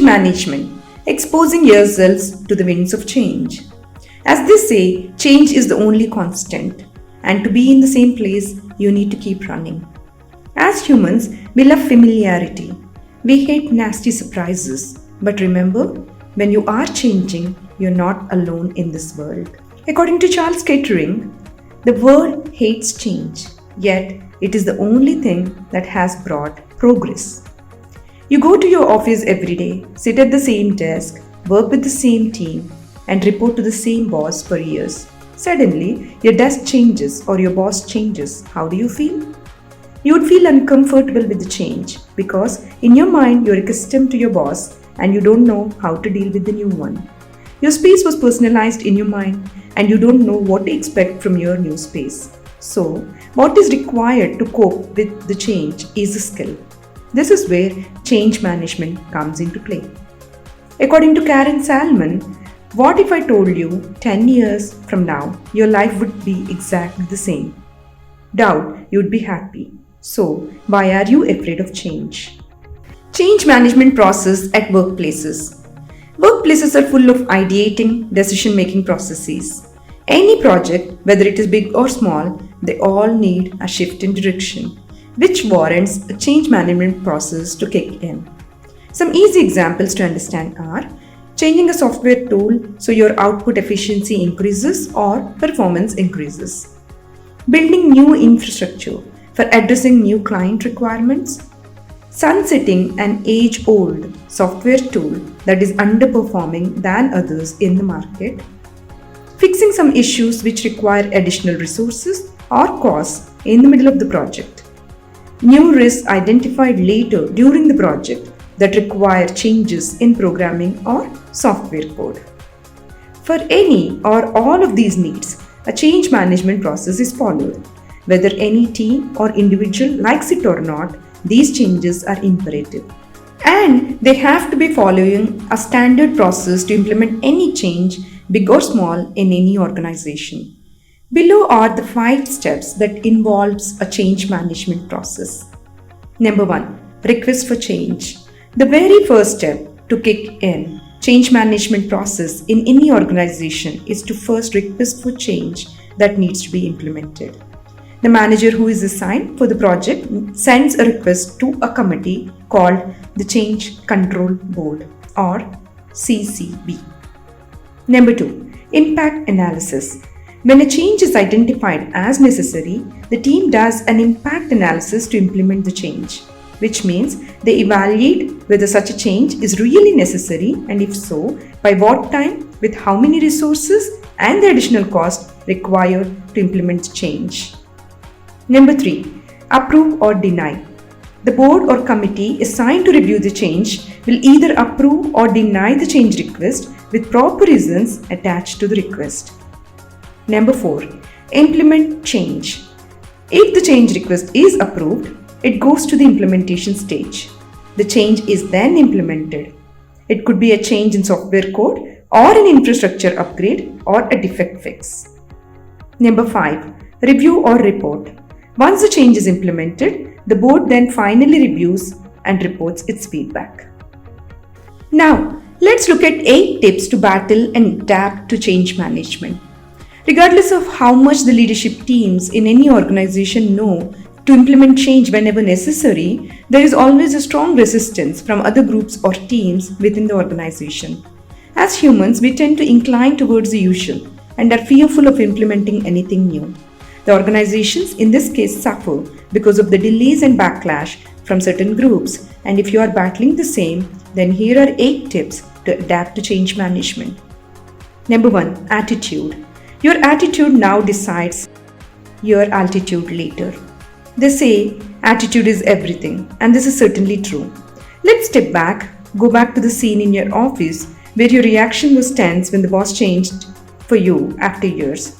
management, exposing yourselves to the winds of change. As they say, change is the only constant, and to be in the same place, you need to keep running. As humans, we love familiarity. We hate nasty surprises. But remember, when you are changing, you're not alone in this world. According to Charles Kettering, the world hates change, yet it is the only thing that has brought progress. You go to your office every day, sit at the same desk, work with the same team, and report to the same boss for years. Suddenly, your desk changes or your boss changes. How do you feel? You would feel uncomfortable with the change because in your mind you're accustomed to your boss and you don't know how to deal with the new one. Your space was personalized in your mind and you don't know what to expect from your new space. So, what is required to cope with the change is a skill. This is where change management comes into play. According to Karen Salmon, what if I told you 10 years from now your life would be exactly the same? Doubt you'd be happy. So, why are you afraid of change? Change management process at workplaces. Workplaces are full of ideating, decision-making processes. Any project, whether it is big or small, they all need a shift in direction, which warrants a change management process to kick in. Some easy examples to understand are changing a software tool so your output efficiency increases or performance increases. Building new infrastructure for addressing new client requirements. Sunsetting an age-old software tool that is underperforming than others in the market. Fixing some issues which require additional resources or costs in the middle of the project. New risks identified later during the project that require changes in programming or software code. For any or all of these needs, a change management process is followed. Whether any team or individual likes it or not, these changes are imperative. And they have to be following a standard process to implement any change, big or small, in any organization. Below are the 5 steps that involves a change management process. Number 1. Request for change. The very first step to kick in change management process in any organization is to first request for change that needs to be implemented. The manager who is assigned for the project sends a request to a committee called the Change Control Board or CCB. Number 2. Impact analysis. When a change is identified as necessary, the team does an impact analysis to implement the change, which means they evaluate whether such a change is really necessary and if so, by what time, with how many resources and the additional cost required to implement the change. Number 3. Approve or deny. The board or committee assigned to review the change will either approve or deny the change request with proper reasons attached to the request. Number 4. Implement change. If the change request is approved, it goes to the implementation stage. The change is then implemented. It could be a change in software code or an infrastructure upgrade or a defect fix. Number 5. Review or report. Once the change is implemented, the board then finally reviews and reports its feedback. Now, let's look at 8 tips to battle and adapt to change management. Regardless of how much the leadership teams in any organization know to implement change whenever necessary, there is always a strong resistance from other groups or teams within the organization. As humans, we tend to incline towards the usual and are fearful of implementing anything new. The organizations in this case suffer because of the delays and backlash from certain groups, and if you are battling the same, then here are 8 tips to adapt to change management. Number 1. Attitude. Your attitude now decides your altitude later. They say attitude is everything, and this is certainly true. Let's step back, go back to the scene in your office where your reaction was tense when the boss changed for you after years.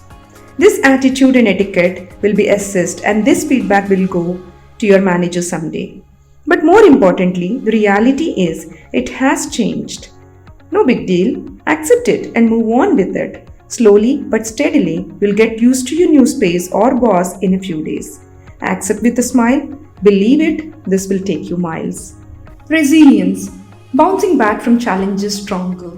This attitude and etiquette will be assessed, and this feedback will go to your manager someday. But more importantly, the reality is it has changed. No big deal, accept it and move on with it. Slowly but steadily, you'll get used to your new space or boss in a few days. Accept with a smile. Believe it, this will take you miles. Resilience. bouncing back from challenges stronger.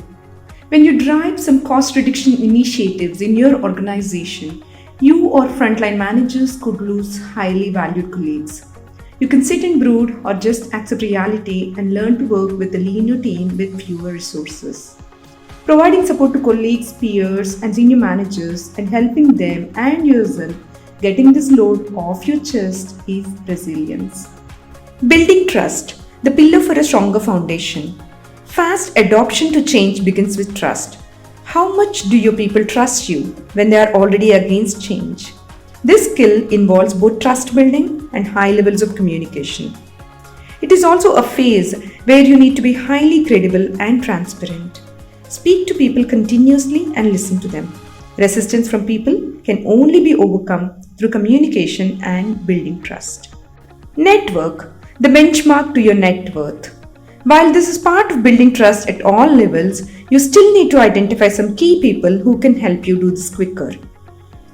When you drive some cost reduction initiatives in your organization, you or frontline managers could lose highly valued colleagues. You can sit and brood or just accept reality and learn to work with a leaner team with fewer resources. Providing support to colleagues, peers, and senior managers and helping them and yourself getting this load off your chest is resilience. Building trust, the pillar for a stronger foundation. Fast adoption to change begins with trust. How much do your people trust you when they are already against change? This skill involves both trust building and high levels of communication. It is also a phase where you need to be highly credible and transparent. Speak to people continuously and listen to them. Resistance from people can only be overcome through communication and building trust. Network, the benchmark to your net worth. While this is part of building trust at all levels, you still need to identify some key people who can help you do this quicker.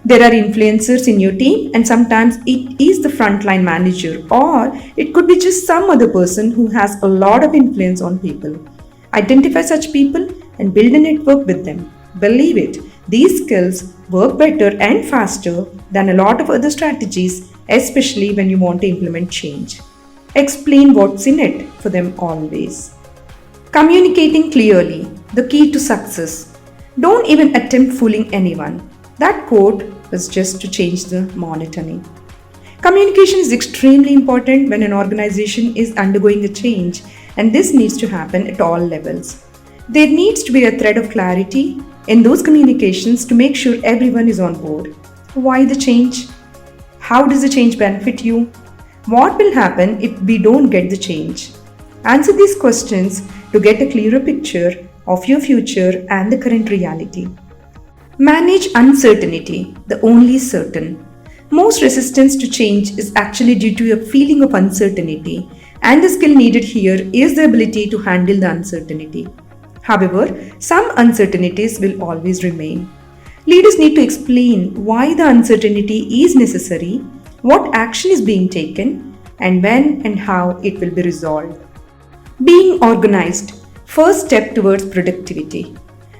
There are influencers in your team, and sometimes it is the frontline manager, or it could be just some other person who has a lot of influence on people. Identify such people and build a network with them. Believe it, these skills work better and faster than a lot of other strategies, especially when you want to implement change. Explain what's in it for them always. Communicating clearly, the key to success. Don't even attempt fooling anyone. That quote was just to change the monotony. Communication is extremely important when an organization is undergoing a change, and this needs to happen at all levels. There needs to be a thread of clarity in those communications to make sure everyone is on board. Why the change? How does the change benefit you? What will happen if we don't get the change? Answer these questions to get a clearer picture of your future and the current reality. Manage uncertainty, the only certain. Most resistance to change is actually due to a feeling of uncertainty, and the skill needed here is the ability to handle the uncertainty. However, some uncertainties will always remain. Leaders need to explain why the uncertainty is necessary, what action is being taken, and when and how it will be resolved. Being organized, first step towards productivity.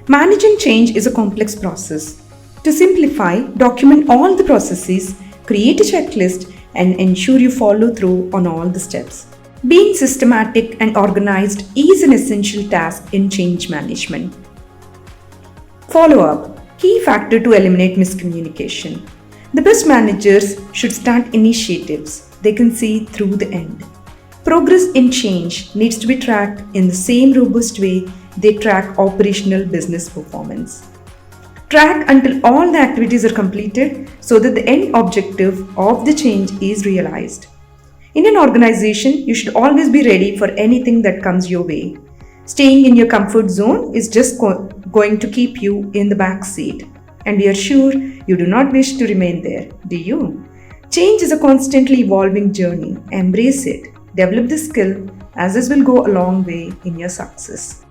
Managing change is a complex process. To simplify, document all the processes, create a checklist, and ensure you follow through on all the steps. Being systematic and organized is an essential task in change management. Follow up, key factor to eliminate miscommunication. The best managers should start initiatives they can see through the end. Progress in change needs to be tracked in the same robust way they track operational business performance. Track until all the activities are completed so that the end objective of the change is realized. In an organization, you should always be ready for anything that comes your way. Staying in your comfort zone is just going to keep you in the back seat. And we are sure you do not wish to remain there, do you? Change is a constantly evolving journey. Embrace it. Develop the skill, as this will go a long way in your success.